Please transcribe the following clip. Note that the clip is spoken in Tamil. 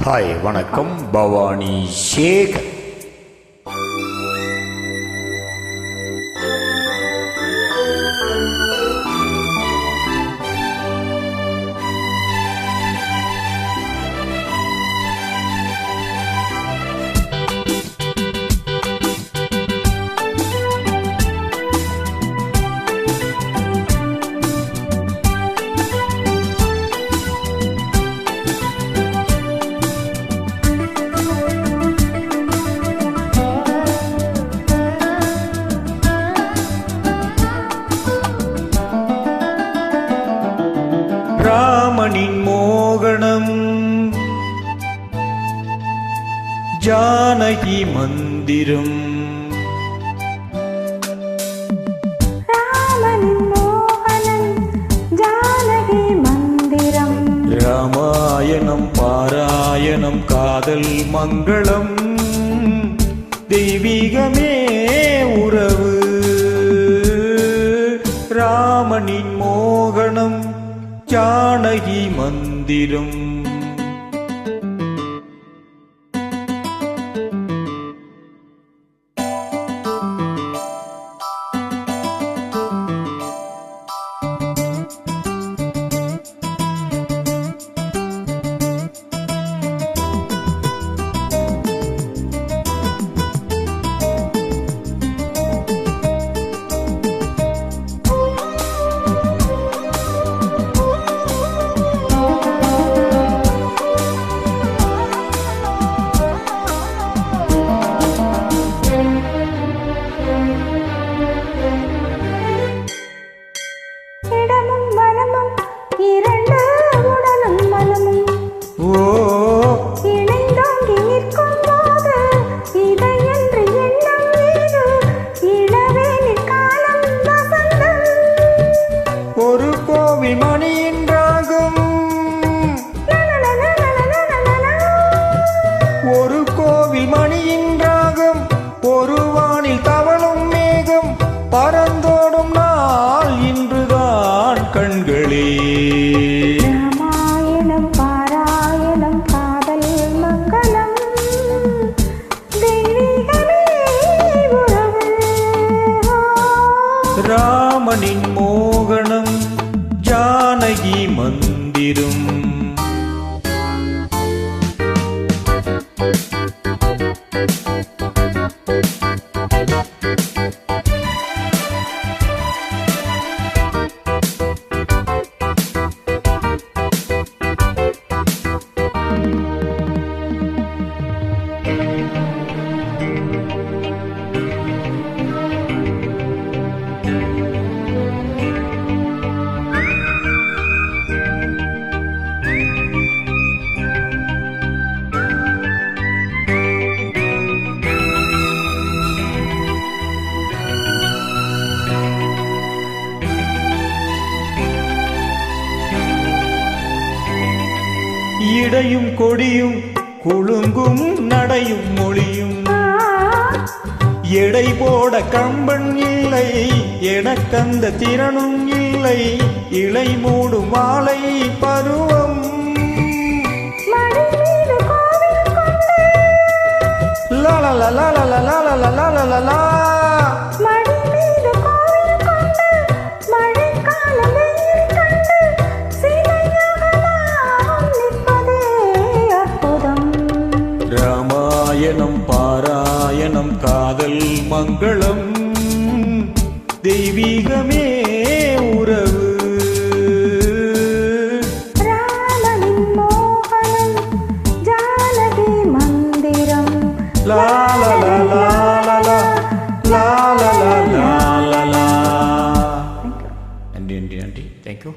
ஹாய் வணக்கம் பவானி சேகர். ராமனின் மோகனம் ஜானகி மந்திரம். ராமனின் மோகனம் ஜானகி மந்திரம். ராமாயணம் பாராயணம் காதல் மங்களம் தெய்வீகமே உறவு. ராமனின் மோகனம் ஜானகி மந்திரம். ஒரு கோவில் மணியின் ராகம், ஒரு கோவில் மணியின் ராகம், ஒரு வானில் தவழும் மேகம், பறந்தோடும் நாள் இன்றுதான் கண்களே. ராமாயணம் பாராயணம் காதல் மங்களம் தெய்வீகமே உறவு. ராமனின் மோகனம் ஜானகி மந்திரம். இடையும் கொடியும் குலுங்கும் நடையும் மொழியும், எடை போட கம்பன் இல்லை எனக்கந்த திறனும் இல்லை. இலை மூடும் மாலை பருவம், லா ராமாயணம் பாராயணம் காதல் மங்களம் தெய்வீகமே உறவு. ராமனின் மோகனம் ஜானகி மந்திரம். லா லா லா லா லா லா லா லா லா லா லா. நன்றி நன்றி நன்றி. தேங்க்யூ.